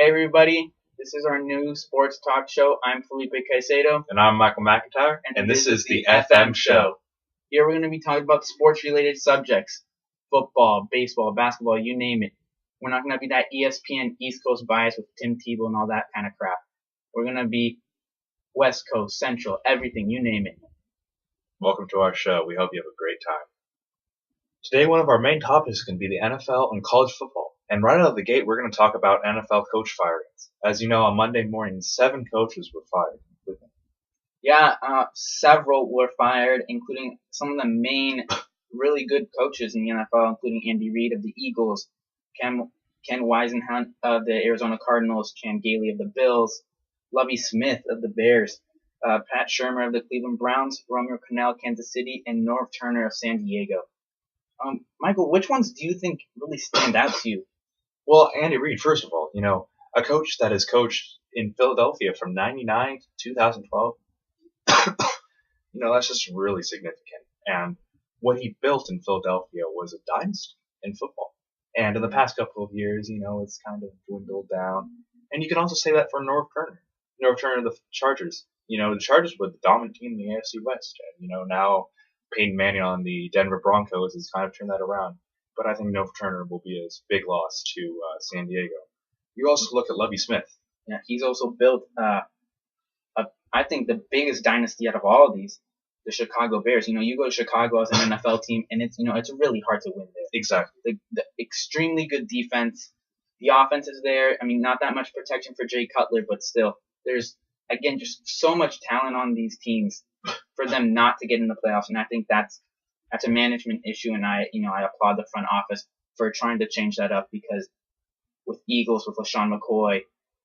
Everybody, this is our new sports talk show. I'm Felipe Caicedo, And I'm Michael McIntyre, and this is the FM show. Here we're going to be talking about sports-related subjects. Football, baseball, basketball, you name it. We're not going to be that ESPN East Coast bias with Tim Tebow and all that kind of crap. We're going to be West Coast, Central, everything, you name it. Welcome to our show. We hope you have a great time. Today, one of our main topics is going to be the NFL and college football. And right out of the gate, we're going to talk about NFL coach firings. As you know, on Monday morning, 7 coaches were fired. Yeah, several were fired, including some of the main really good coaches in the NFL, including Andy Reid of the Eagles, Ken Whisenhunt of the Arizona Cardinals, Chan Gailey of the Bills, Lovie Smith of the Bears, Pat Shurmur of the Cleveland Browns, Romeo Crennel, Kansas City, and Norv Turner of San Diego. Michael, which ones do you think really stand out to you? Well, Andy Reid, first of all, a coach that has coached in Philadelphia from 99 to 2012, that's just really significant. And what he built in Philadelphia was a dynasty in football. And in the past couple of years, it's kind of dwindled down. And you can also say that for Norv Turner. Norv Turner of the Chargers. The Chargers were the dominant team in the AFC West. And, now Peyton Manning on the Denver Broncos has kind of turned that around. But I think Norv Turner will be a big loss to San Diego. You also look at Lovie Smith. Yeah, he's also built, I think, the biggest dynasty out of all of these, the Chicago Bears. You go to Chicago as an NFL team, and it's really hard to win there. Exactly. The extremely good defense. The offense is there. I mean, not that much protection for Jay Cutler, but still, there's, again, just so much talent on these teams for them not to get in the playoffs. And I think that's a management issue, and I applaud the front office for trying to change that up, because with Eagles, with LaShawn McCoy,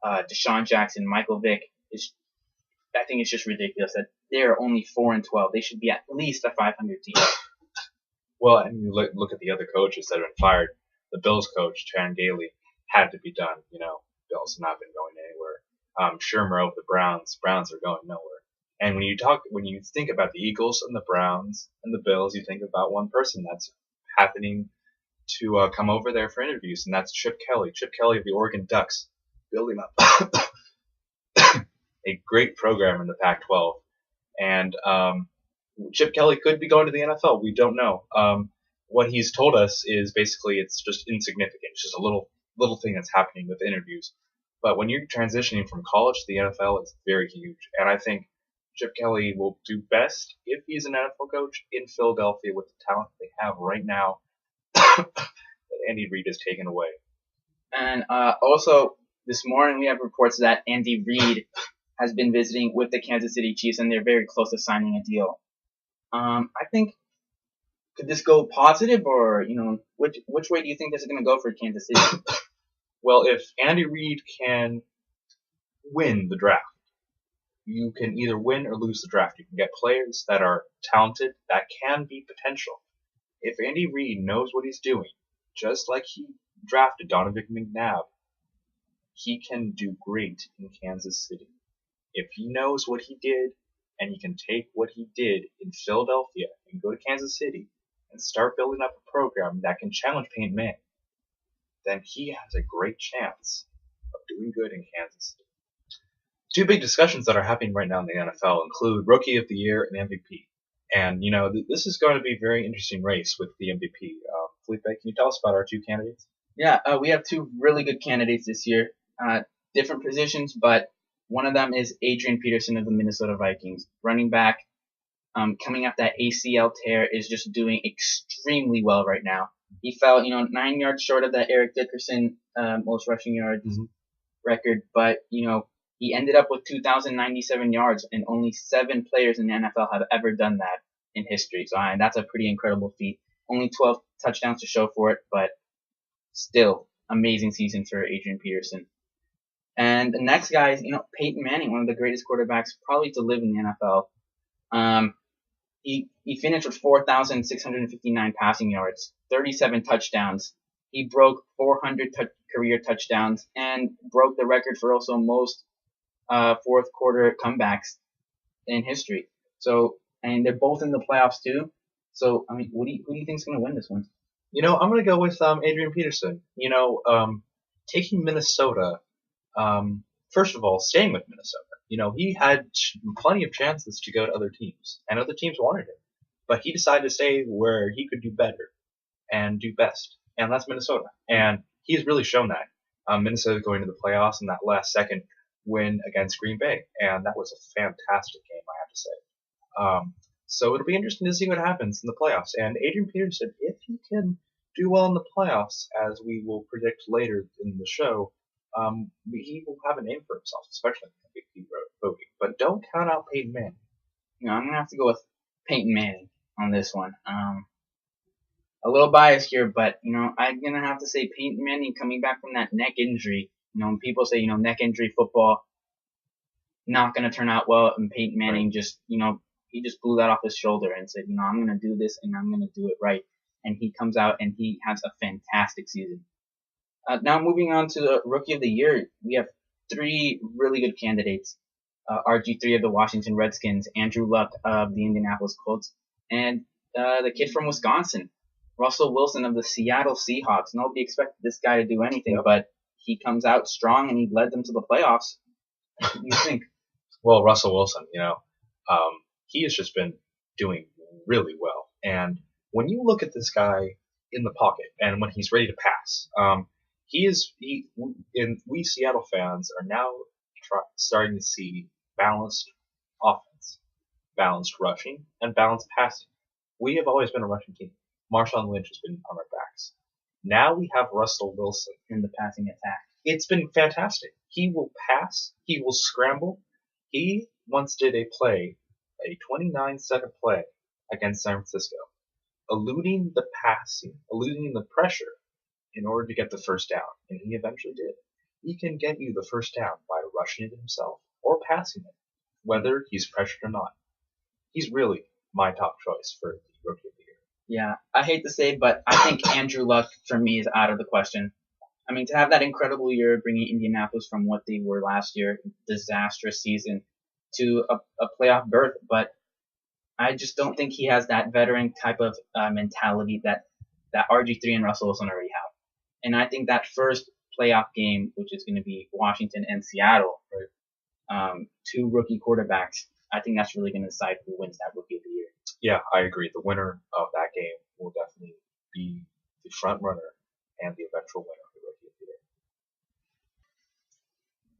Deshaun Jackson, Michael Vick, I think it's just ridiculous that they're only 4-12. They should be at least a 500 team. Well, and you look at the other coaches that have been fired. The Bills coach, Chan Gailey, had to be done. Bills have not been going anywhere. Shurmur of the Browns are going nowhere. And when you think about the Eagles and the Browns and the Bills, you think about one person that's happening to come over there for interviews, and that's Chip Kelly. Chip Kelly of the Oregon Ducks, building up a great program in the Pac-12. And Chip Kelly could be going to the NFL. We don't know. What he's told us is basically it's just insignificant. It's just a little thing that's happening with interviews. But when you're transitioning from college to the NFL, it's very huge. And I think Chip Kelly will do best if he's an NFL coach in Philadelphia with the talent they have right now that Andy Reid has taken away. And also, this morning we have reports that Andy Reid has been visiting with the Kansas City Chiefs, and they're very close to signing a deal. I think, could this go positive, or which way do you think this is going to go for Kansas City? Well, if Andy Reid can win the draft, you can either win or lose the draft. You can get players that are talented, that can be potential. If Andy Reid knows what he's doing, just like he drafted Donovan McNabb, he can do great in Kansas City. If he knows what he did, and he can take what he did in Philadelphia and go to Kansas City and start building up a program that can challenge Peyton Manning, then he has a great chance of doing good in Kansas City. 2 big discussions that are happening right now in the NFL include Rookie of the Year and MVP. And, this is going to be a very interesting race with the MVP. Felipe, can you tell us about our 2 candidates? Yeah, we have 2 really good candidates this year. Different positions, but one of them is Adrian Peterson of the Minnesota Vikings. Running back, coming off that ACL tear, is just doing extremely well right now. He fell, 9 yards short of that Eric Dickerson most rushing yards record, but, he ended up with 2,097 yards, and only 7 players in the NFL have ever done that in history. So that's a pretty incredible feat. Only 12 touchdowns to show for it, but still amazing season for Adrian Peterson. And the next guy is, Peyton Manning, one of the greatest quarterbacks probably to live in the NFL. He finished with 4,659 passing yards, 37 touchdowns. He broke 400 career touchdowns and broke the record for also most fourth quarter comebacks in history. So, and they're both in the playoffs too. So, I mean, who do you think is going to win this one? I'm going to go with Adrian Peterson. Taking Minnesota First of all, staying with Minnesota. He had plenty of chances to go to other teams, and other teams wanted him. But he decided to stay where he could do better and do best, and that's Minnesota. And he's really shown that. Minnesota going to the playoffs in that last second win against Green Bay, and that was a fantastic game, I have to say. So it'll be interesting to see what happens in the playoffs. And Adrian Peterson, if he can do well in the playoffs, as we will predict later in the show, he will have a name for himself, especially in the MVP voting. But don't count out Peyton Manning. I'm gonna have to go with Peyton Manning on this one. A little biased here, but I'm gonna have to say Peyton Manning coming back from that neck injury. When people say neck injury football not gonna turn out well, and Peyton Manning just he just blew that off his shoulder and said I'm gonna do this and I'm gonna do it right, and he comes out and he has a fantastic season. Now moving on to the Rookie of the Year, we have 3 really good candidates. RG3 of the Washington Redskins, Andrew Luck of the Indianapolis Colts, and the kid from Wisconsin, Russell Wilson of the Seattle Seahawks. Nobody expected this guy to do anything, but he comes out strong and he led them to the playoffs. What do you think? Well, Russell Wilson, he has just been doing really well. And when you look at this guy in the pocket and when he's ready to pass, we Seattle fans are now starting to see balanced offense, balanced rushing, and balanced passing. We have always been a rushing team. Marshawn Lynch has been on our backs. Now we have Russell Wilson in the passing attack. It's been fantastic. He will pass. He will scramble. He once did a 29-second play against San Francisco, eluding the pressure in order to get the first down, and he eventually did. He can get you the first down by rushing it himself or passing it, whether he's pressured or not. He's really my top choice for the Rookie of the Year. Yeah, I hate to say it, but I think Andrew Luck, for me, is out of the question. I mean, to have that incredible year bringing Indianapolis from what they were last year, disastrous season, to a playoff berth, but I just don't think he has that veteran type of mentality that RG3 and Russell Wilson already have. And I think that first playoff game, which is going to be Washington and Seattle, 2 rookie quarterbacks, I think that's really going to decide who wins that Rookie of the Year. Yeah, I agree. The winner of that game will definitely be the front runner and the eventual winner of the Rookie of the Year.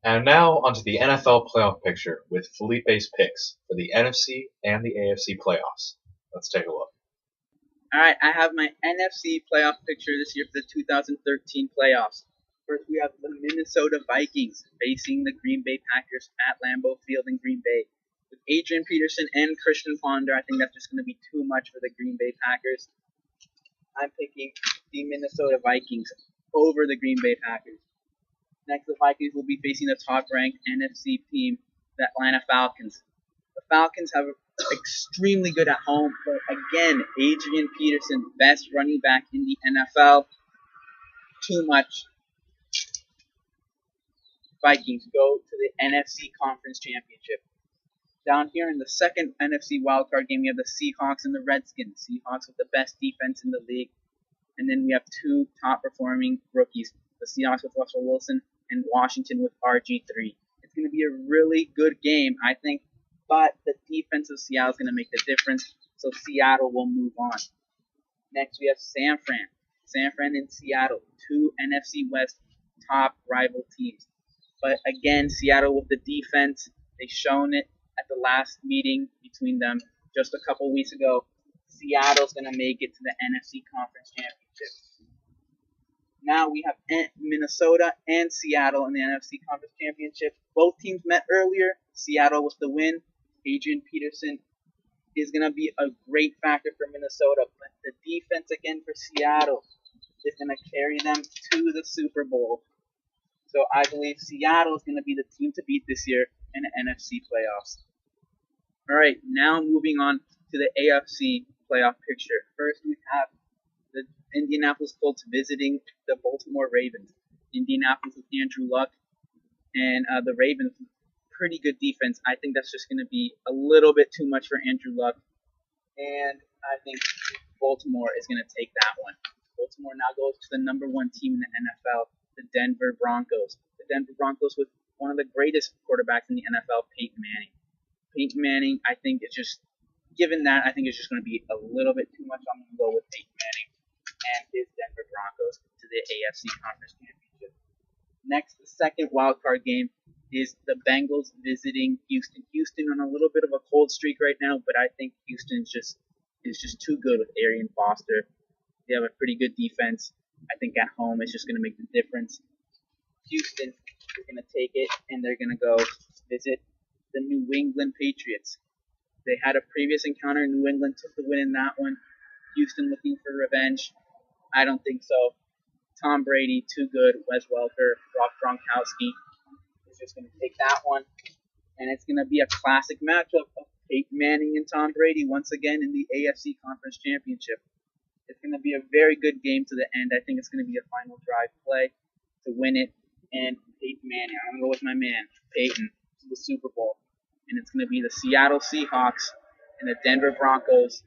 And now onto the NFL playoff picture with Felipe's picks for the NFC and the AFC playoffs. Let's take a look. All right, I have my NFC playoff picture this year for the 2013 playoffs. First, we have the Minnesota Vikings facing the Green Bay Packers at Lambeau Field in Green Bay. With Adrian Peterson and Christian Ponder, I think that's just going to be too much for the Green Bay Packers. I'm picking the Minnesota Vikings over the Green Bay Packers. Next, the Vikings will be facing the top-ranked NFC team, the Atlanta Falcons. The Falcons have extremely good at home, but again, Adrian Peterson, best running back in the NFL. Too much. Vikings go to the NFC Conference Championship. Down here in the second NFC wildcard game, we have the Seahawks and the Redskins. Seahawks with the best defense in the league. And then we have 2 top-performing rookies, the Seahawks with Russell Wilson and Washington with RG3. It's going to be a really good game, I think, but the defense of Seattle is going to make the difference, so Seattle will move on. Next, we have San Fran. San Fran and Seattle, 2 NFC West top rival teams. But again, Seattle with the defense, they've shown it at the last meeting between them just a couple weeks ago. Seattle's going to make it to the NFC Conference Championship. Now we have Minnesota and Seattle in the NFC Conference Championship. Both teams met earlier. Seattle with the win. Adrian Peterson is going to be a great factor for Minnesota. But the defense again for Seattle is going to carry them to the Super Bowl. So I believe Seattle is going to be the team to beat this year in the NFC playoffs. All right, now moving on to the AFC playoff picture. First, we have the Indianapolis Colts visiting the Baltimore Ravens. Indianapolis with Andrew Luck, and the Ravens, pretty good defense. I think that's just going to be a little bit too much for Andrew Luck, and I think Baltimore is going to take that one. Baltimore now goes to the number 1 team in the NFL, the Denver Broncos. The Denver Broncos with one of the greatest quarterbacks in the NFL, Peyton Manning. Peyton Manning, I think, is just given that. I think it's just going to be a little bit too much. I'm going to go with Peyton Manning and his Denver Broncos to the AFC Conference Championship. Next, the second wild card game is the Bengals visiting Houston. Houston on a little bit of a cold streak right now, but I think Houston is just too good with Arian Foster. They have a pretty good defense. I think at home it's just going to make the difference. Houston is going to take it, and they're going to go visit the New England Patriots. They had a previous encounter. New England took the win in that one. Houston looking for revenge. I don't think so. Tom Brady, too good. Wes Welker, Rob Gronkowski is just going to take that one. And it's going to be a classic matchup of Peyton Manning and Tom Brady once again in the AFC Conference Championship. It's going to be a very good game to the end. I think it's going to be a final drive play to win it. And Peyton Manning, I'm going to go with my man, Peyton, to the Super Bowl. And it's going to be the Seattle Seahawks and the Denver Broncos,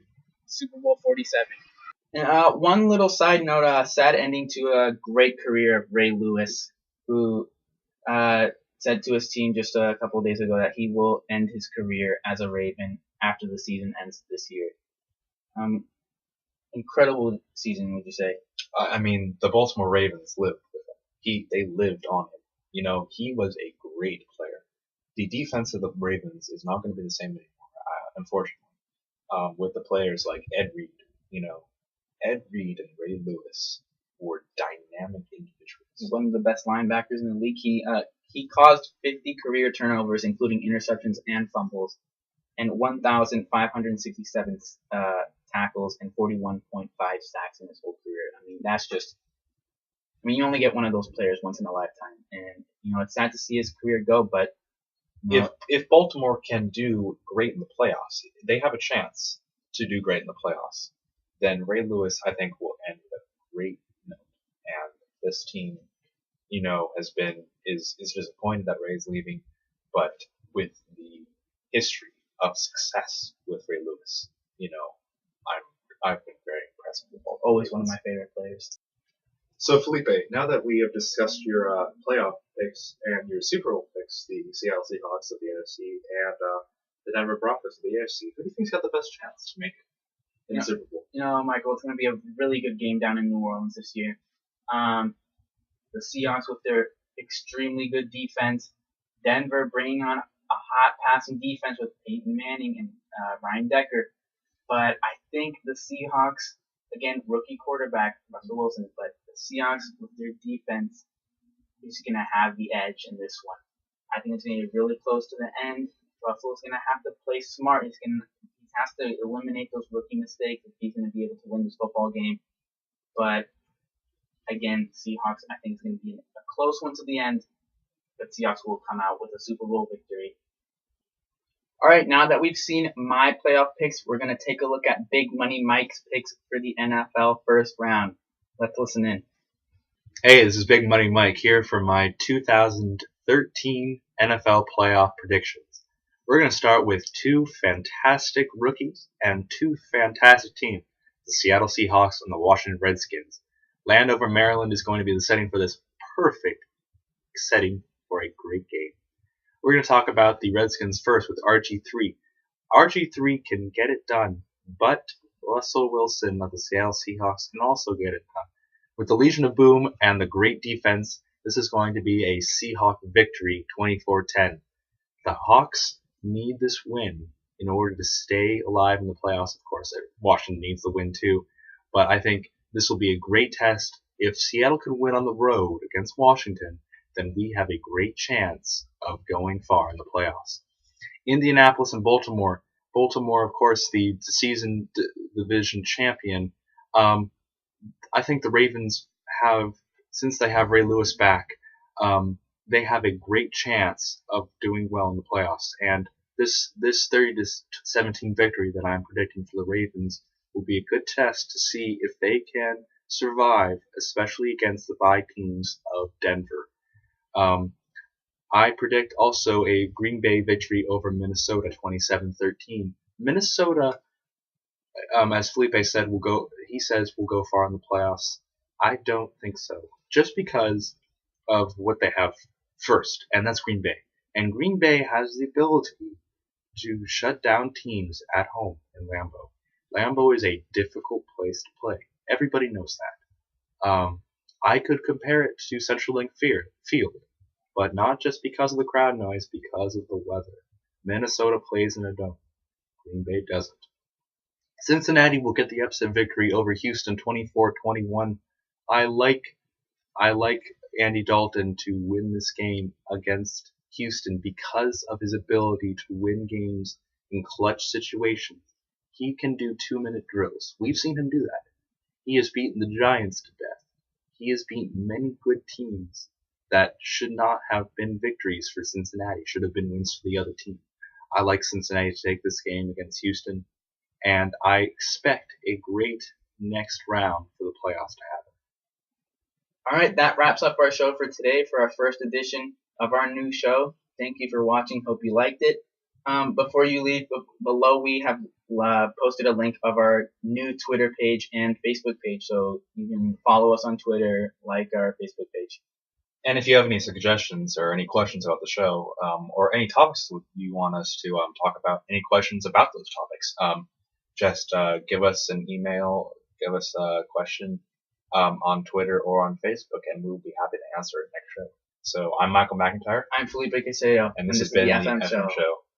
Super Bowl 47. And one little side note, sad ending to a great career of Ray Lewis, who said to his team just a couple of days ago that he will end his career as a Raven after the season ends this year. Incredible season, would you say? I mean, the Baltimore Ravens lived with him. They lived on him. You know, he was a great player. The defense of the Ravens is not going to be the same anymore, unfortunately. With the players like Ed Reed, Ed Reed and Ray Lewis were dynamic individuals. He's one of the best linebackers in the league. He caused 50 career turnovers, including interceptions and fumbles, and 1,567 tackles and 41.5 sacks in his whole career. I mean, you only get one of those players once in a lifetime, and it's sad to see his career go. But if Baltimore can do great in the playoffs, they have a chance to do great in the playoffs. Then Ray Lewis, I think, will end with a great note. And this team, is disappointed that Ray's leaving, but with the history of success with Ray Lewis, I've been very impressed with Baltimore. Always one of my favorite players. So Felipe, now that we have discussed your playoff picks and your Super Bowl picks, the Seattle Seahawks of the NFC and the Denver Broncos of the AFC, who do you think's got the best chance to make it in the Super Bowl? Michael, it's going to be a really good game down in New Orleans this year. The Seahawks with their extremely good defense, Denver bringing on a hot passing defense with Peyton Manning and Ryan Decker. But I think the Seahawks, again, rookie quarterback Russell Wilson, but the Seahawks with their defense is going to have the edge in this one. I think it's going to be really close to the end. Russell's going to have to play smart. He has to eliminate those rookie mistakes if he's going to be able to win this football game. But again, Seahawks, I think it's going to be a close one to the end, but Seahawks will come out with a Super Bowl victory. All right, now that we've seen my playoff picks, we're going to take a look at Big Money Mike's picks for the NFL first round. Let's listen in. Hey, this is Big Money Mike here for my 2013 NFL playoff predictions. We're going to start with two fantastic rookies and two fantastic teams, the Seattle Seahawks and the Washington Redskins. Landover, Maryland is going to be the setting for this perfect setting for a great game. We're going to talk about the Redskins first with RG3. RG3 can get it done, but Russell Wilson of the Seattle Seahawks can also get it done. With the Legion of Boom and the great defense, this is going to be a Seahawk victory, 24-10. The Hawks need this win in order to stay alive in the playoffs. Of course, Washington needs the win too, but I think this will be a great test. If Seattle can win on the road against Washington, then we have a great chance of going far in the playoffs. Indianapolis and Baltimore. Baltimore, of course, the season division champion. I think the Ravens have, since they have Ray Lewis back, they have a great chance of doing well in the playoffs. And this 30-17 victory that I'm predicting for the Ravens will be a good test to see if they can survive, especially against the bye teams of Denver. I predict also a Green Bay victory over Minnesota, 27-13. Minnesota, as Felipe said, will go far in the playoffs. I don't think so, just because of what they have first, and that's Green Bay. And Green Bay has the ability to shut down teams at home in Lambeau. Lambeau is a difficult place to play. Everybody knows that. I could compare it to CenturyLink Field, but not just because of the crowd noise, because of the weather. Minnesota plays in a dome. Green Bay doesn't. Cincinnati will get the upset victory over Houston 24-21. I like Andy Dalton to win this game against Houston because of his ability to win games in clutch situations. He can do 2-minute drills. We've seen him do that. He has beaten the Giants to death. He has beaten many good teams that should not have been victories for Cincinnati, should have been wins for the other team. I like Cincinnati to take this game against Houston, and I expect a great next round for the playoffs to happen. All right, that wraps up our show for today for our first edition of our new show. Thank you for watching. Hope you liked it. Before you leave, below we have posted a link of our new Twitter page and Facebook page, so you can follow us on Twitter, like our Facebook page. And if you have any suggestions or any questions about the show, or any topics you want us to talk about, any questions about those topics, just give us an email, give us a question on Twitter or on Facebook, and we'll be happy to answer it next show. So I'm Michael McIntyre. I'm Felipe Caseo. And this has been the FM show.